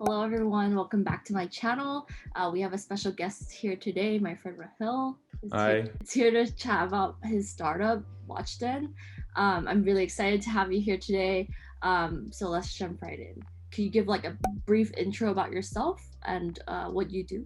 Hello everyone, welcome back to my channel. We have a special guest here today, my friend Rahil. Hi. Is here to chat about his startup, Watchden. I'm really excited to have you here today. So let's jump right in. Can you give like a brief intro about yourself and what you do?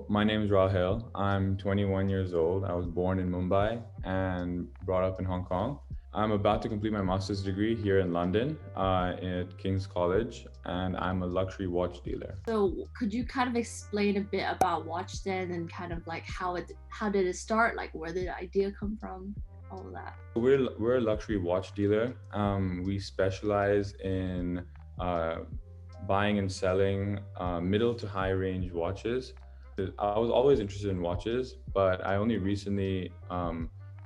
My name is Rahil. I'm 21 years old. I was born in Mumbai and brought up in Hong Kong. I'm about to complete my master's degree here in London at King's College, and I'm a luxury watch dealer. So could you kind of explain a bit about Watchden and kind of like how did it start? Like where did the idea come from? All of that. We're a luxury watch dealer. We specialize in buying and selling middle to high range watches. I was always interested in watches, but I only recently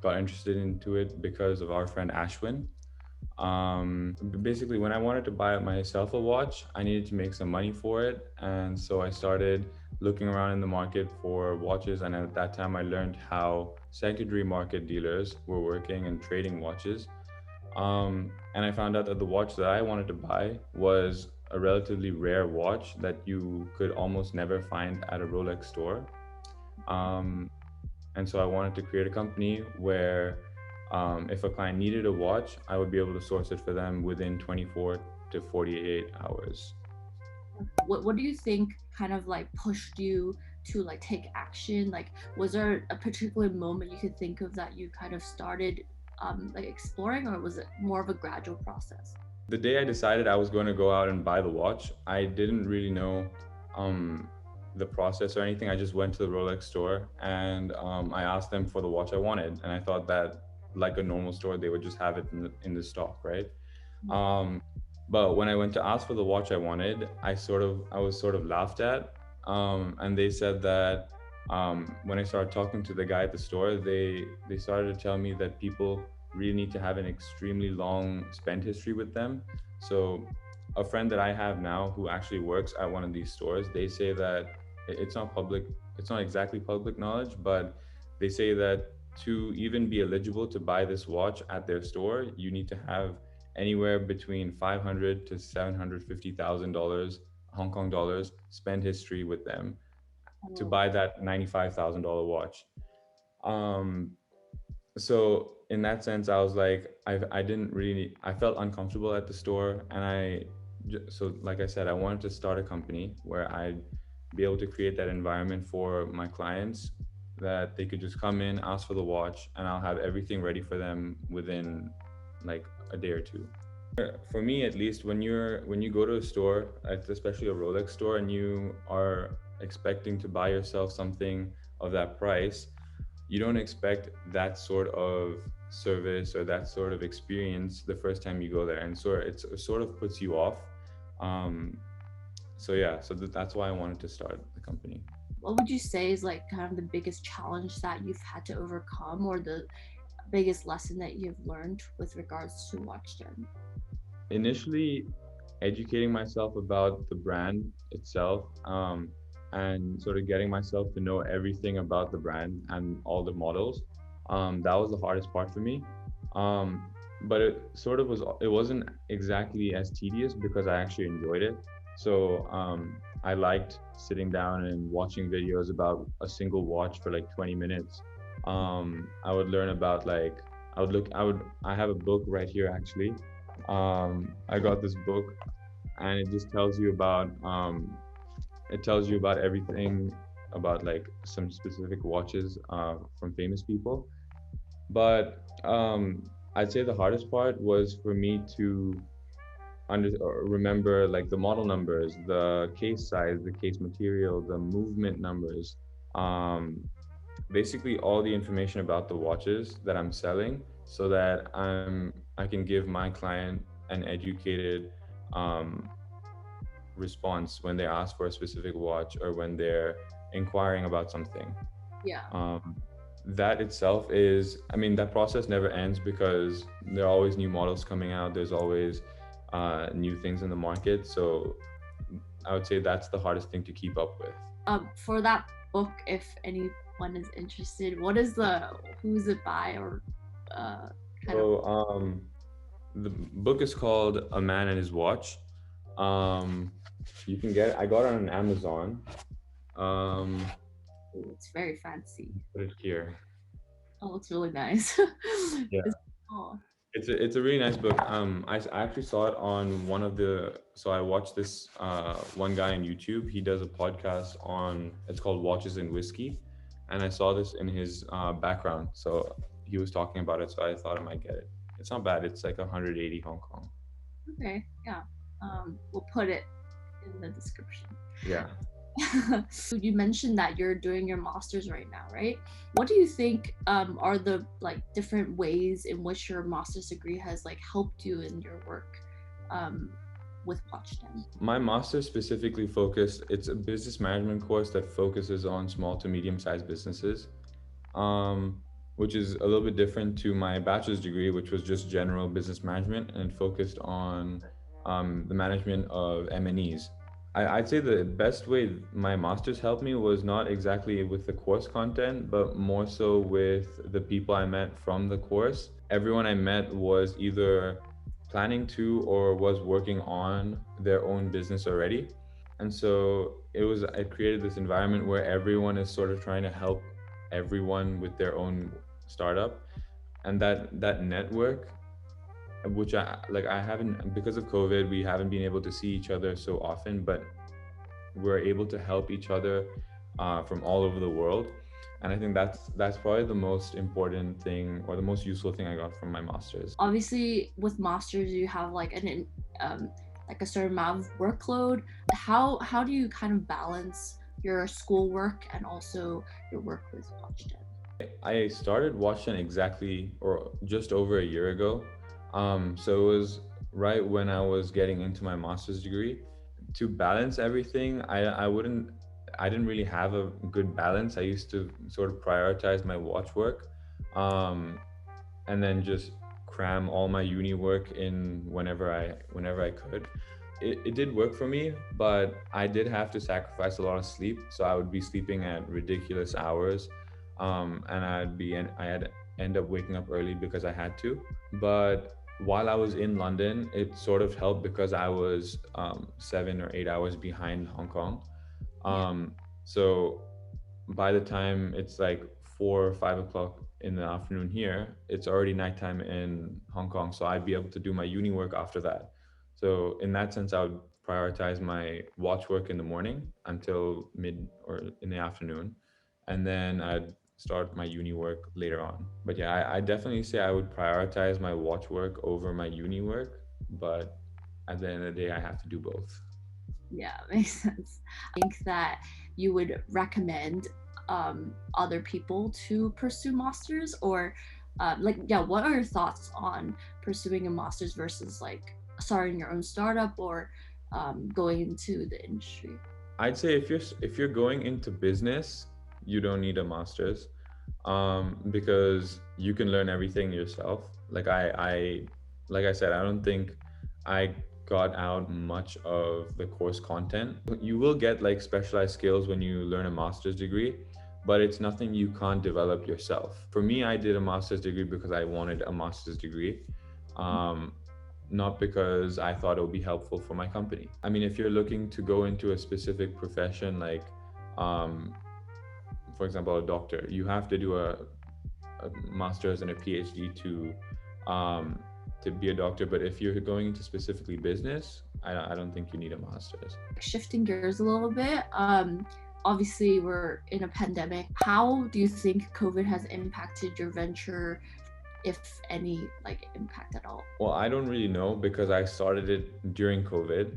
got interested into it because of our friend Ashwin. Basically, when I wanted to buy myself a watch, I needed to make some money for it. And so I started looking around in the market for watches. And at that time, I learned how secondary market dealers were working and trading watches. And I found out that the watch that I wanted to buy was a relatively rare watch that you could almost never find at a Rolex store. Um, and so I wanted to create a company where if a client needed a watch, I would be able to source it for them within 24 to 48 hours. What do you think kind of like pushed you to like take action? Like was there a particular moment you could think of that you kind of started like exploring, or was it more of a gradual process? The day I decided I was going to go out and buy the watch, I didn't really know the process or anything. I just went to the Rolex store and I asked them for the watch I wanted. And I thought that, like a normal store, they would just have it in the stock, right? Um, but when I went to ask for the watch I wanted, I was sort of laughed at. And they said that when I started talking to the guy at the store, they started to tell me that people really need to have an extremely long spend history with them. So a friend that I have now who actually works at one of these stores, they say that it's not exactly public knowledge, but they say that to even be eligible to buy this watch at their store, you need to have anywhere between 500 to $750,000 Hong Kong dollars spend history with them to buy that $95,000 watch. Um, so in that sense, I was like, I didn't really, I felt uncomfortable at the store, and so like I said, I wanted to start a company where I'd be able to create that environment for my clients that they could just come in, ask for the watch, and I'll have everything ready for them within like a day or two. For me, at least, when you go to a store, especially a Rolex store, and you are expecting to buy yourself something of that price, you don't expect that sort of service or that sort of experience the first time you go there, and so it sort of puts you off. Um, so yeah, that's why I wanted to start the company. What would you say is like kind of the biggest challenge that you've had to overcome, or the biggest lesson that you've learned with regards to Watchden? Initially, educating myself about the brand itself, and sort of getting myself to know everything about the brand and all the models. That was the hardest part for me. Um, but it wasn't exactly as tedious because I actually enjoyed it. So I liked sitting down and watching videos about a single watch for like 20 minutes. I would learn about like, I have a book right here actually. I got this book, and it just tells you about everything about like some specific watches from famous people. But I'd say the hardest part was for me to remember like the model numbers, the case size, the case material, the movement numbers, um, basically all the information about the watches that I'm selling, so that I can give my client an educated um, response when they ask for a specific watch or when they're inquiring about something. Yeah. Um, that itself I mean, that process never ends because there are always new models coming out. There's always new things in the market. So I would say that's the hardest thing to keep up with. For that book, if anyone is interested, who's it by, or kind of? So the book is called A Man and His Watch. Um, You can get it. I got it on Amazon. Um, Ooh, it's very fancy. put it here. Oh, it looks really nice. Yeah. It's, oh, It's a really nice book. I actually saw it on one of the. So I watched this one guy on YouTube. He does a podcast on. It's called Watches and Whiskey, and I saw this in his background. So he was talking about it. So I thought I might get it. It's not bad. It's like 180 Hong Kong. okay, yeah. We'll put it in the description. Yeah. You mentioned that you're doing your master's right now, right? What do you think are the like different ways in which your master's degree has like helped you in your work with Watchden? My master's specifically focused. It's a business management course that focuses on small to medium-sized businesses, which is a little bit different to my bachelor's degree, which was just general business management and focused on the management of M&Es. I'd say the best way my master's helped me was not exactly with the course content, but more so with the people I met from the course. Everyone I met was either planning to or was working on their own business already. And so it created this environment where everyone is sort of trying to help everyone with their own startup. And that network, which I haven't, because of COVID, we haven't been able to see each other so often, but we're able to help each other from all over the world. And I think that's probably the most important thing or the most useful thing I got from my master's. Obviously, with masters, you have like like a certain amount of workload. How do you kind of balance your schoolwork and also your work with Watchden? I started Watchden exactly or just over a year ago. So it was right when I was getting into my master's degree. To balance everything, I didn't really have a good balance. I used to sort of prioritize my watch work, and then just cram all my uni work in whenever I could. It did work for me, but I did have to sacrifice a lot of sleep. So I would be sleeping at ridiculous hours, and I had end up waking up early because I had to. But while I was in London, it sort of helped because I was 7 or 8 hours behind Hong Kong. So by the time it's like 4 or 5 o'clock in the afternoon here, it's already nighttime in Hong Kong. So I'd be able to do my uni work after that. So in that sense, I would prioritize my watch work in the morning until mid or in the afternoon, and then I'd start my uni work later on. But yeah, I definitely say I would prioritize my watch work over my uni work. But at the end of the day, I have to do both. Yeah, makes sense. I think that you would recommend other people to pursue masters or like yeah, what are your thoughts on pursuing a master's versus like starting your own startup or going into the industry? I'd say if you're going into business, you don't need a master's, because you can learn everything yourself. Like I said, I don't think I got out much of the course content. You will get like specialized skills when you learn a master's degree, but it's nothing you can't develop yourself. For me, I did a master's degree because I wanted a master's degree. Not because I thought it would be helpful for my company. I mean, if you're looking to go into a specific profession, like, for example, a doctor, you have to do a master's and a PhD to be a doctor. But if you're going into specifically business, I don't think you need a master's. Shifting gears a little bit, obviously we're in a pandemic. How do you think COVID has impacted your venture, if any like impact at all? Well, I don't really know because I started it during COVID.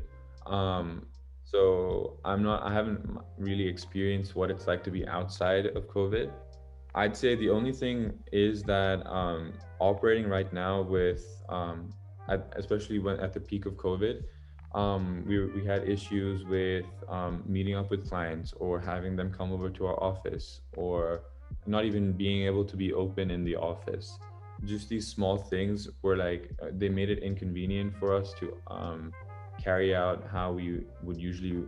So I haven't really experienced what it's like to be outside of COVID. I'd say the only thing is that operating right now with, especially when at the peak of COVID, we had issues with meeting up with clients or having them come over to our office or not even being able to be open in the office. Just these small things were like they made it inconvenient for us to carry out how we would usually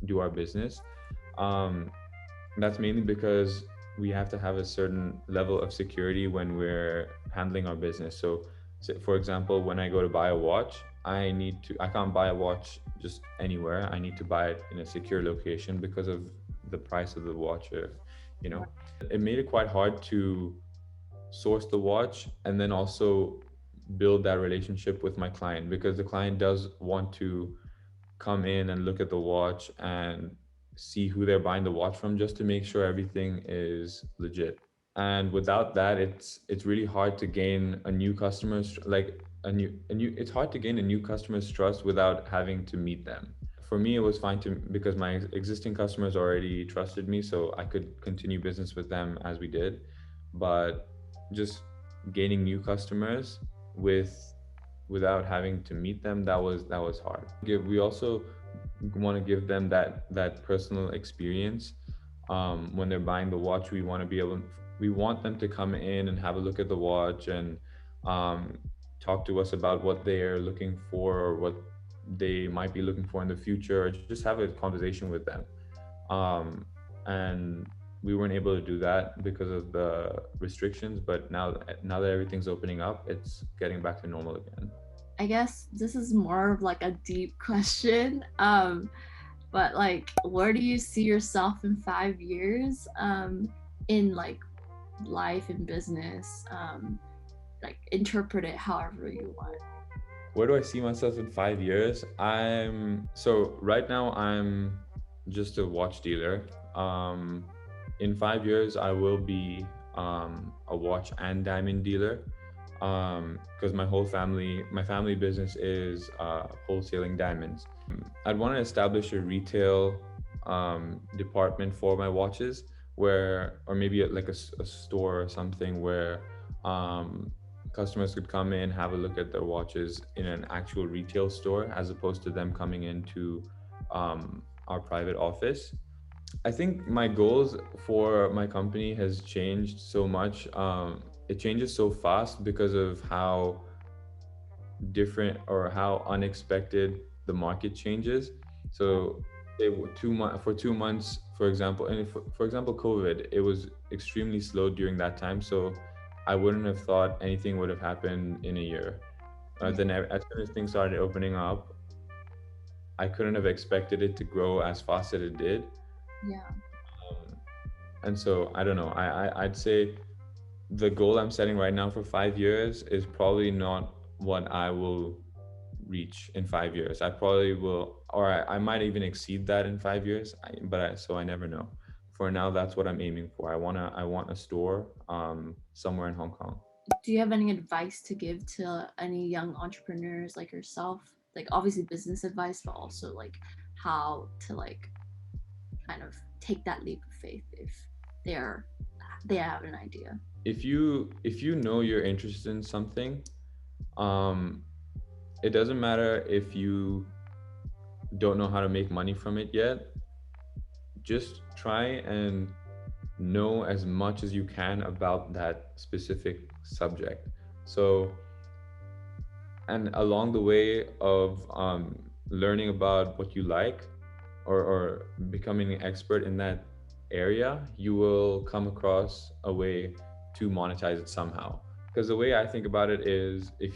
do our business. That's mainly because we have to have a certain level of security when we're handling our business. So, for example, when I go to buy a watch, I can't buy a watch just anywhere. I need to buy it in a secure location because of the price of the watch. You know, it made it quite hard to source the watch and then also build that relationship with my client, because the client does want to come in and look at the watch and see who they're buying the watch from, just to make sure everything is legit. And without that, it's really hard to gain a new customer's, like a new it's hard to gain a new customer's trust without having to meet them. For me, it was fine to, because my existing customers already trusted me, so I could continue business with them as we did. But just gaining new customers with without having to meet them, that was hard. We also want to give them that personal experience. When they're buying the watch, we want them to come in and have a look at the watch and um, talk to us about what they're looking for, or what they might be looking for in the future, or just have a conversation with them. Um, and we weren't able to do that because of the restrictions, but now that everything's opening up, it's getting back to normal again. I guess this is more of like a deep question. But like, where do you see yourself in 5 years? In like life and business. Like interpret it however you want. Where do I see myself in 5 years? Right now I'm just a watch dealer. In 5 years, I will be a watch and diamond dealer, because my family business is wholesaling diamonds. I'd want to establish a retail department for my watches, or maybe like a store or something where um, customers could come in, have a look at their watches in an actual retail store, as opposed to them coming into our private office. I think my goals for my company has changed so much. It changes so fast because of how different or how unexpected the market changes. So for 2 months, for example, and for example, COVID, it was extremely slow during that time. So I wouldn't have thought anything would have happened in a year. Then as soon as things started opening up, I couldn't have expected it to grow as fast as it did. Yeah. Um, and so I don't know. I'd say the goal I'm setting right now for 5 years is probably not what I will reach in 5 years. I probably will, or I might even exceed that in 5 years. So I never know. For now, that's what I'm aiming for. I want a store somewhere in Hong Kong. Do you have any advice to give to any young entrepreneurs like yourself? Like obviously business advice, but also like how to like kind of take that leap of faith if they're they have an idea. If you know you're interested in something, um, it doesn't matter if you don't know how to make money from it yet. Just try and know as much as you can about that specific subject. So, and along the way of learning about what you like, or becoming an expert in that area, you will come across a way to monetize it somehow. Because the way I think about it is, if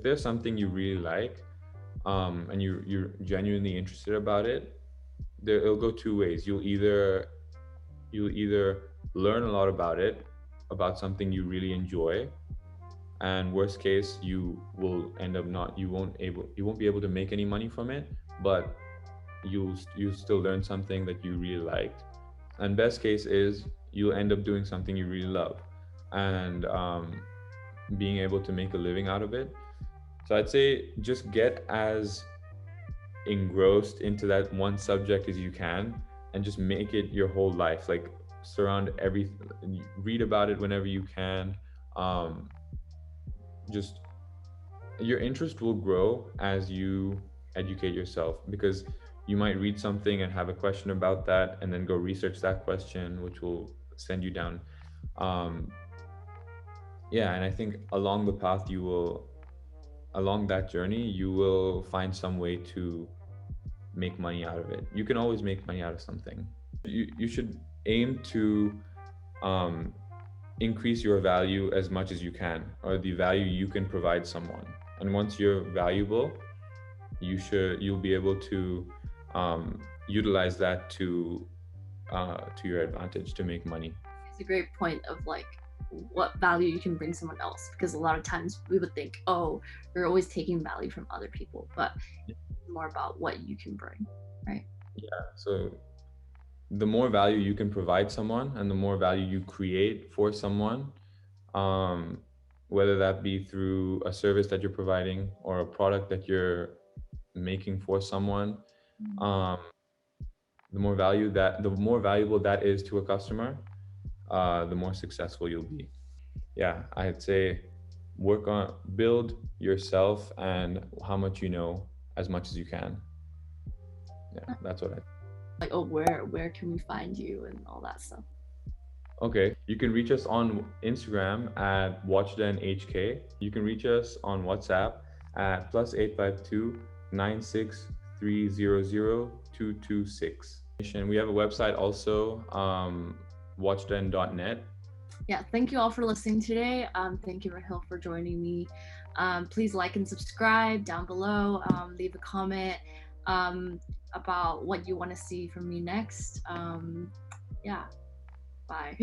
there's something you really like, and you're genuinely interested about it, it'll go two ways. You'll either learn a lot about it, about something you really enjoy, and worst case, you will end up not you won't be able to make any money from it, but you still learn something that you really liked. And best case is you'll end up doing something you really love, and being able to make a living out of it. So I'd say just get as engrossed into that one subject as you can, and just make it your whole life. Like, surround everything, read about it whenever you can. um, just Your interest will grow as you educate yourself, because you might read something and have a question about that, and then go research that question, which will send you down. um, yeah, and I think along that journey, you will find some way to make money out of it. You can always make money out of something. You should aim to um, increase your value as much as you can, or the value you can provide someone. And once you're valuable, you'll be able to utilize that to your advantage to make money. It's a great point of like what value you can bring someone else, because a lot of times we would think, oh, you're always taking value from other people, but it's more about what you can bring, right? Yeah. So the more value you can provide someone and the more value you create for someone, um, whether that be through a service that you're providing or a product that you're making for someone, um, the more valuable that is to a customer, the more successful you'll be. Yeah, I'd say build yourself and how much you know as much as you can. Yeah, that's what I. Like, oh, where can we find you and all that stuff? Okay, you can reach us on Instagram at WatchdenHK. You can reach us on WhatsApp at +852 963000226. And we have a website also, watchden.net. Yeah, thank you all for listening today. Thank you, Rahil, for joining me. Please like and subscribe down below. Leave a comment about what you want to see from me next. Yeah, bye.